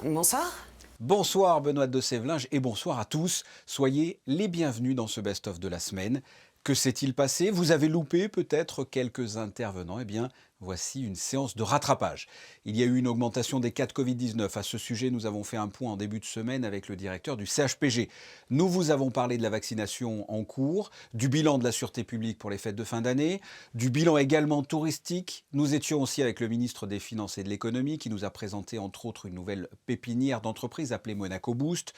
Bonsoir. Bonsoir Benoît de Sévelinge et bonsoir à tous. Soyez les bienvenus dans ce best-of de la semaine. Que s'est-il passé? Vous avez loupé peut-être quelques intervenants. Eh bien, voici une séance de rattrapage. Il y a eu une augmentation des cas de Covid-19. À ce sujet, nous avons fait un point en début de semaine avec le directeur du CHPG. Nous vous avons parlé de la vaccination en cours, du bilan de la sûreté publique pour les fêtes de fin d'année, du bilan également touristique. Nous étions aussi avec le ministre des Finances et de l'Économie qui nous a présenté entre autres une nouvelle pépinière d'entreprise appelée Monaco Boost.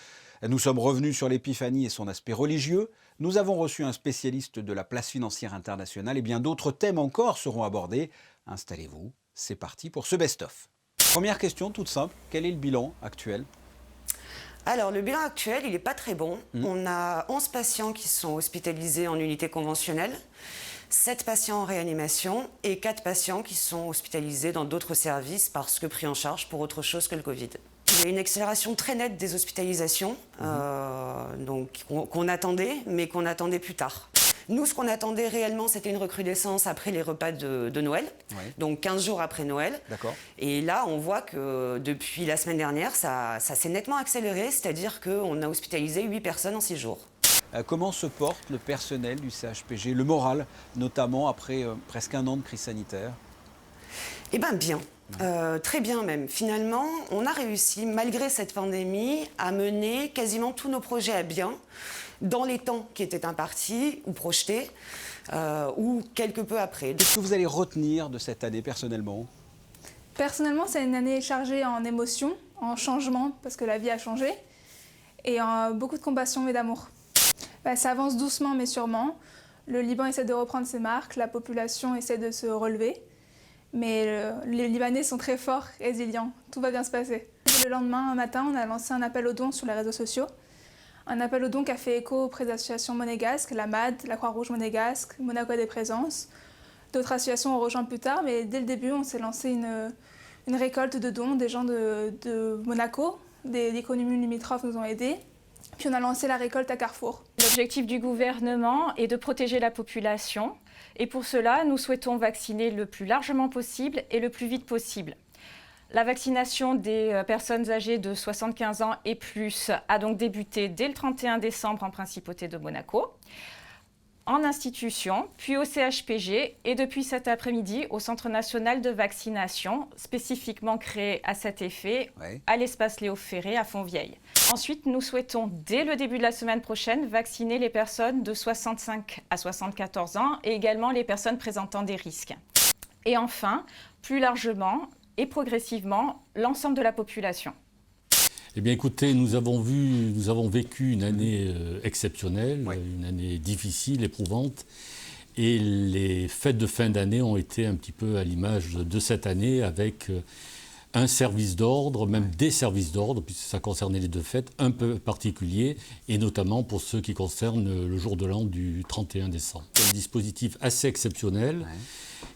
Nous sommes revenus sur l'épiphanie et son aspect religieux. Nous avons reçu un spécialiste de la place financière internationale et bien d'autres thèmes encore seront abordés. Installez-vous, c'est parti pour ce best-of. Première question toute simple, quel est le bilan actuel? Alors, le bilan actuel, il n'est pas très bon. On a 11 patients qui sont hospitalisés en unité conventionnelle, 7 patients en réanimation et 4 patients qui sont hospitalisés dans d'autres services parce que pris en charge pour autre chose que le Covid. Il y a une accélération très nette des hospitalisations qu'on attendait, mais qu'on attendait plus tard. Nous, ce qu'on attendait réellement, c'était une recrudescence après les repas de Noël, donc 15 jours après Noël. D'accord. Et là, on voit que depuis la semaine dernière, ça s'est nettement accéléré, c'est-à-dire qu'on a hospitalisé 8 personnes en 6 jours. Comment se porte le personnel du CHPG, le moral, notamment après presque un an de crise sanitaire? Eh bien, bien. Très bien même. Finalement, on a réussi, malgré cette pandémie, à mener quasiment tous nos projets à bien, dans les temps qui étaient impartis ou projetés, ou quelque peu après. Qu'est-ce que vous allez retenir de cette année personnellement? Personnellement, c'est une année chargée en émotions, en changements, parce que la vie a changé, et en beaucoup de compassion et d'amour. Ça avance doucement mais sûrement. Le Liban essaie de reprendre ses marques, la population essaie de se relever. Mais les Libanais sont très forts, résilients, tout va bien se passer. Le lendemain matin, on a lancé un appel aux dons sur les réseaux sociaux. Un appel aux dons qui a fait écho auprès d'associations monégasques, la MAD, la Croix-Rouge monégasque, Monaco a des présences. D'autres associations ont rejoint plus tard, mais dès le début, on s'est lancé une récolte de dons. Des gens de Monaco, des communes limitrophes nous ont aidés. Puis on a lancé la récolte à Carrefour. L'objectif du gouvernement est de protéger la population. Et pour cela, nous souhaitons vacciner le plus largement possible et le plus vite possible. La vaccination des personnes âgées de 75 ans et plus a donc débuté dès le 31 décembre en Principauté de Monaco, en institution, puis au CHPG et depuis cet après-midi au Centre national de vaccination, spécifiquement créé à cet effet à l'espace Léo Ferré à Fontvieille. Ensuite, nous souhaitons, dès le début de la semaine prochaine, vacciner les personnes de 65 à 74 ans et également les personnes présentant des risques. Et enfin, plus largement et progressivement, l'ensemble de la population. Eh bien écoutez, nous avons vécu une année exceptionnelle, une année difficile, éprouvante. Et les fêtes de fin d'année ont été un petit peu à l'image de cette année avec un service d'ordre, même des services d'ordre, puisque ça concernait les deux fêtes, un peu particuliers, et notamment pour ceux qui concernent le jour de l'an du 31 décembre. Un dispositif assez exceptionnel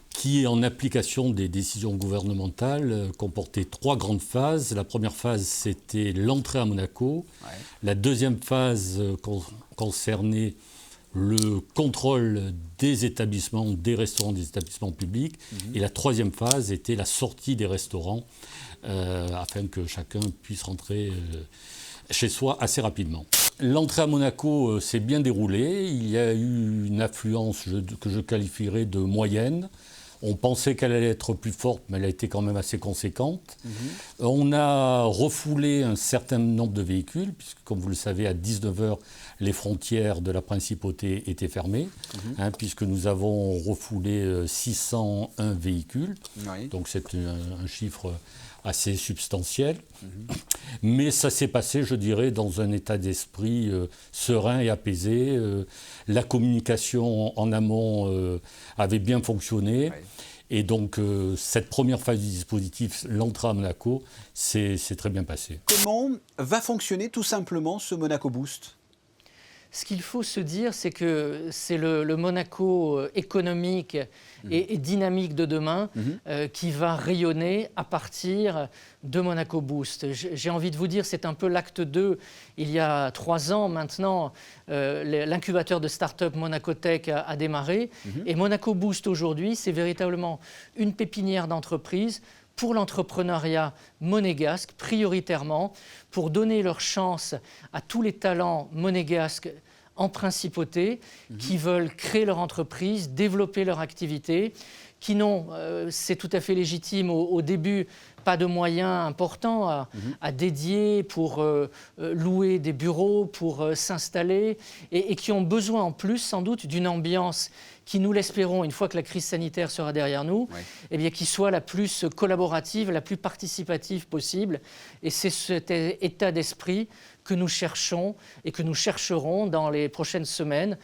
qui, en application des décisions gouvernementales, comportait 3 grandes phases. La première phase, c'était l'entrée à Monaco. La deuxième phase concernait le contrôle des établissements, des restaurants, des établissements publics. Et la troisième phase était la sortie des restaurants, afin que chacun puisse rentrer chez soi assez rapidement. L'entrée à Monaco s'est bien déroulée. Il y a eu une affluence que je qualifierais de moyenne. On pensait qu'elle allait être plus forte, mais elle a été quand même assez conséquente. On a refoulé un certain nombre de véhicules, puisque, comme vous le savez, à 19h, les frontières de la Principauté étaient fermées, puisque nous avons refoulé 601 véhicules. Donc c'est un chiffre assez substantiel. Mais ça s'est passé, je dirais, dans un état d'esprit serein et apaisé. La communication en amont avait bien fonctionné. Et donc, cette première phase du dispositif, l'entrée à Monaco, c'est très bien passé. Comment va fonctionner tout simplement ce Monaco Boost ? Ce qu'il faut se dire, c'est que c'est le Monaco économique et dynamique de demain qui va rayonner à partir de Monaco Boost. J'ai envie de vous dire, c'est un peu l'acte 2. Il y a 3 ans maintenant, l'incubateur de start-up Monaco Tech a démarré. Et Monaco Boost aujourd'hui, c'est véritablement une pépinière d'entreprise pour l'entrepreneuriat monégasque, prioritairement, pour donner leur chance à tous les talents monégasques en principauté, qui veulent créer leur entreprise, développer leur activité, qui n'ont, c'est tout à fait légitime au début, pas de moyens importants à dédier pour louer des bureaux, pour s'installer, et qui ont besoin en plus sans doute d'une ambiance qui, nous l'espérons, une fois que la crise sanitaire sera derrière nous, eh bien, qui soit la plus collaborative, la plus participative possible. Et c'est cet état d'esprit que nous cherchons et que nous chercherons dans les prochaines semaines,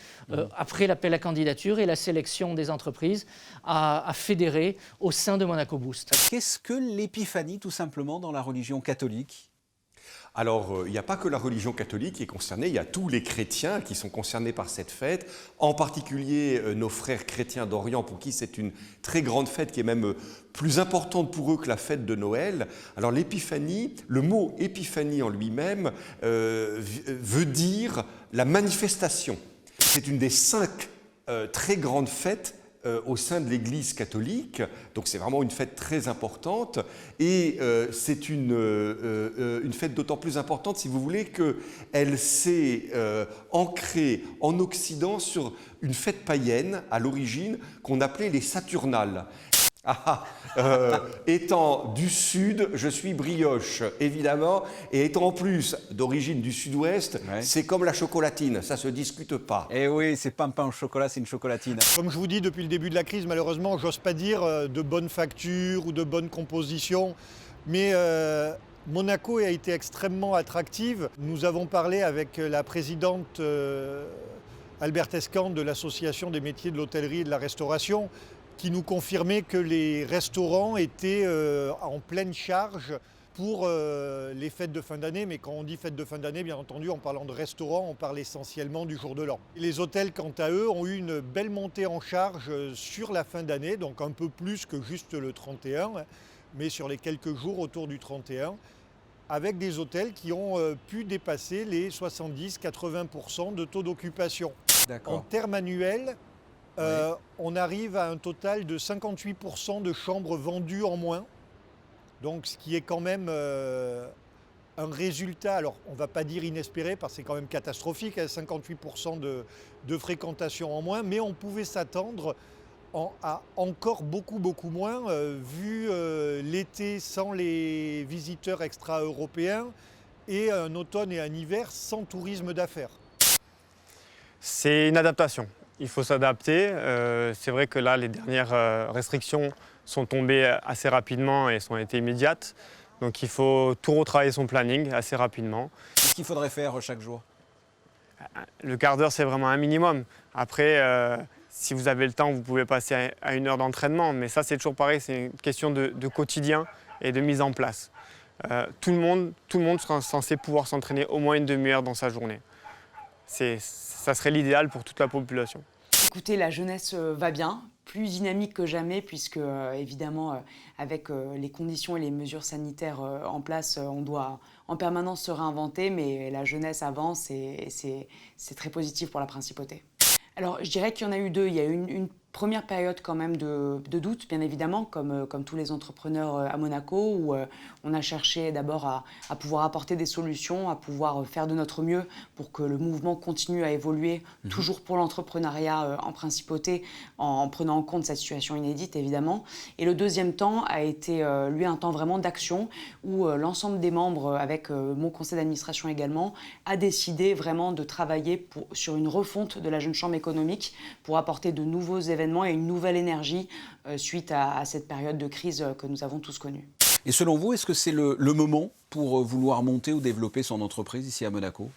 après l'appel à candidature et la sélection des entreprises, à fédérer au sein de Monaco Boost. Qu'est-ce que l'épiphanie, tout simplement, dans la religion catholique ? Alors, il n'y a pas que la religion catholique qui est concernée, il y a tous les chrétiens qui sont concernés par cette fête, en particulier nos frères chrétiens d'Orient pour qui c'est une très grande fête qui est même plus importante pour eux que la fête de Noël. Alors l'épiphanie, le mot épiphanie en lui-même veut dire la manifestation. C'est une des 5 très grandes fêtes au sein de l'Église catholique, donc c'est vraiment une fête très importante, et c'est une fête d'autant plus importante, si vous voulez, qu'elle s'est ancrée en Occident sur une fête païenne, à l'origine, qu'on appelait les Saturnales. Étant du sud, je suis brioche, évidemment, et étant en plus d'origine du sud-ouest, c'est comme la chocolatine, ça se discute pas. Eh oui, c'est pas un pain au chocolat, c'est une chocolatine. Comme je vous dis, depuis le début de la crise, malheureusement, j'ose pas dire de bonne facture ou de bonne composition, mais Monaco a été extrêmement attractive. Nous avons parlé avec la présidente Alberte Escan de l'Association des métiers de l'hôtellerie et de la restauration, qui nous confirmait que les restaurants étaient en pleine charge pour les fêtes de fin d'année. Mais quand on dit fêtes de fin d'année, bien entendu, en parlant de restaurants, on parle essentiellement du jour de l'an. Les hôtels, quant à eux, ont eu une belle montée en charge sur la fin d'année, donc un peu plus que juste le 31, mais sur les quelques jours autour du 31, avec des hôtels qui ont pu dépasser les 70-80% de taux d'occupation. En termes annuels, on arrive à un total de 58% de chambres vendues en moins. Donc ce qui est quand même un résultat, alors on ne va pas dire inespéré parce que c'est quand même catastrophique, 58% de fréquentation en moins, mais on pouvait s'attendre à encore beaucoup moins, vu l'été sans les visiteurs extra-européens et un automne et un hiver sans tourisme d'affaires. C'est une adaptation. Il faut s'adapter. C'est vrai que là, les dernières restrictions sont tombées assez rapidement et ont été immédiates. Donc il faut tout retravailler son planning assez rapidement. Qu'est-ce qu'il faudrait faire chaque jour ? Le quart d'heure, c'est vraiment un minimum. Après, si vous avez le temps, vous pouvez passer à 1 heure d'entraînement. Mais ça, c'est toujours pareil, c'est une question de quotidien et de mise en place. Tout le monde sera censé pouvoir s'entraîner au moins une demi-heure dans sa journée. Ça serait l'idéal pour toute la population. Écoutez, la jeunesse va bien, plus dynamique que jamais, puisque évidemment, avec les conditions et les mesures sanitaires en place, on doit en permanence se réinventer, mais la jeunesse avance et c'est très positif pour la principauté. Alors, je dirais qu'il y en a eu 2. Il y a eu une première période quand même de doute, bien évidemment, comme tous les entrepreneurs à Monaco, où on a cherché d'abord à pouvoir apporter des solutions, à pouvoir faire de notre mieux pour que le mouvement continue à évoluer, toujours pour l'entrepreneuriat en principauté, en prenant en compte cette situation inédite, évidemment. Et le deuxième temps a été, lui, un temps vraiment d'action, où l'ensemble des membres, avec mon conseil d'administration également, a décidé vraiment de travailler sur une refonte de la jeune chambre économique pour apporter de nouveaux événements et une nouvelle énergie suite à cette période de crise que nous avons tous connue. Et selon vous, est-ce que c'est le moment pour vouloir monter ou développer son entreprise ici à Monaco ?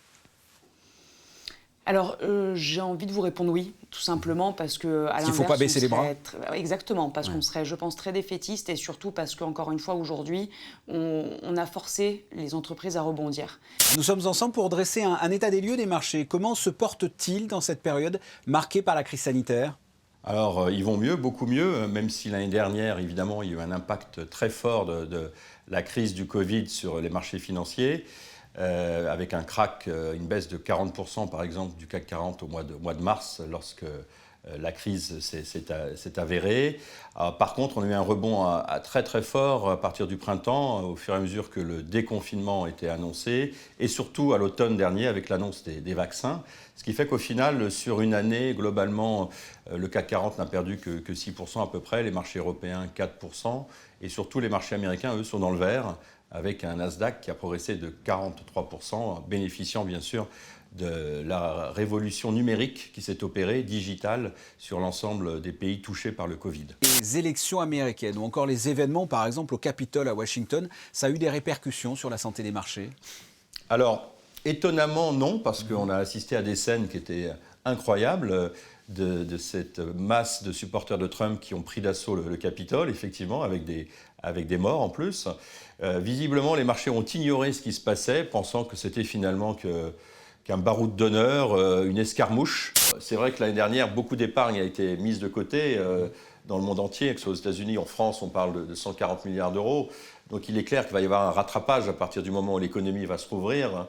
Alors, j'ai envie de vous répondre oui, tout simplement parce que à l'inverse, il ne faut pas baisser les bras. Exactement, parce qu'on serait, je pense, très défaitiste et surtout parce qu'encore une fois, aujourd'hui, on a forcé les entreprises à rebondir. Nous sommes ensemble pour dresser un état des lieux des marchés. Comment se portent-ils dans cette période marquée par la crise sanitaire ? Alors, ils vont mieux, beaucoup mieux, même si l'année dernière, évidemment, il y a eu un impact très fort de la crise du Covid sur les marchés financiers, avec un crack, une baisse de 40% par exemple du CAC 40 au mois de mars, lorsque la crise s'est avérée. Par contre, on a eu un rebond très très fort à partir du printemps, au fur et à mesure que le déconfinement était annoncé, et surtout à l'automne dernier avec l'annonce des vaccins. Ce qui fait qu'au final, sur une année, globalement, le CAC 40 n'a perdu que 6% à peu près, les marchés européens 4%, et surtout les marchés américains, eux, sont dans le vert, avec un Nasdaq qui a progressé de 43%, bénéficiant bien sûr de la révolution numérique qui s'est opérée, digitale, sur l'ensemble des pays touchés par le Covid. Les élections américaines ou encore les événements, par exemple au Capitole à Washington, ça a eu des répercussions sur la santé des marchés? Alors, étonnamment, non, parce qu'on a assisté à des scènes qui étaient incroyables, de cette masse de supporters de Trump qui ont pris d'assaut le Capitole, effectivement, avec des morts en plus. Visiblement, les marchés ont ignoré ce qui se passait, pensant que c'était finalement qu'un baroud d'honneur, une escarmouche. C'est vrai que l'année dernière, beaucoup d'épargne a été mise de côté dans le monde entier, que ce soit aux États-Unis, en France, on parle de 140 milliards d'euros. Donc il est clair qu'il va y avoir un rattrapage à partir du moment où l'économie va se rouvrir.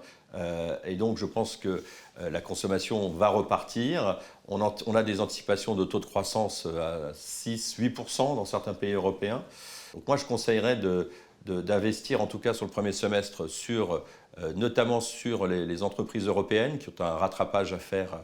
Et donc je pense que la consommation va repartir. On a des anticipations de taux de croissance à 6-8% dans certains pays européens. Donc moi je conseillerais d'investir en tout cas sur le premier semestre notamment sur les entreprises européennes qui ont un rattrapage à faire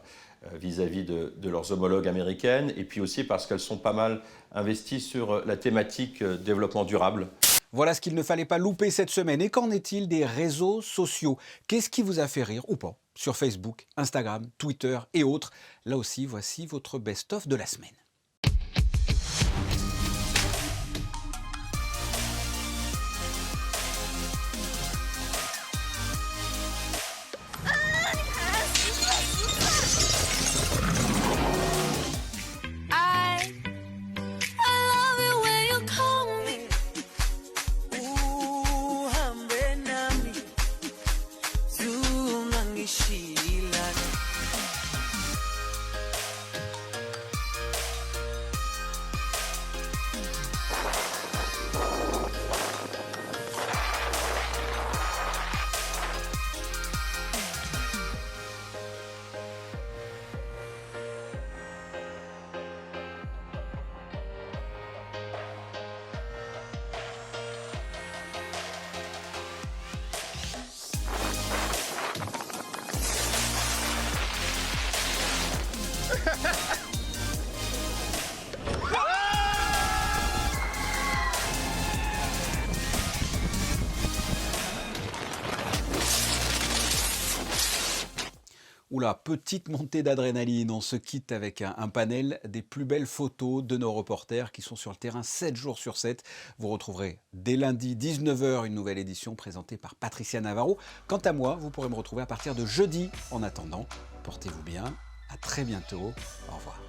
vis-à-vis de leurs homologues américaines, et puis aussi parce qu'elles sont pas mal investies sur la thématique développement durable. Voilà ce qu'il ne fallait pas louper cette semaine. Et qu'en est-il des réseaux sociaux? Qu'est-ce qui vous a fait rire ou pas sur Facebook, Instagram, Twitter et autres? Là aussi, voici votre best-of de la semaine. Oula, petite montée d'adrénaline, on se quitte avec un panel des plus belles photos de nos reporters qui sont sur le terrain 7 jours sur 7. Vous retrouverez dès lundi 19h une nouvelle édition présentée par Patricia Navarro. Quant à moi, vous pourrez me retrouver à partir de jeudi. En attendant, portez-vous bien, à très bientôt, au revoir.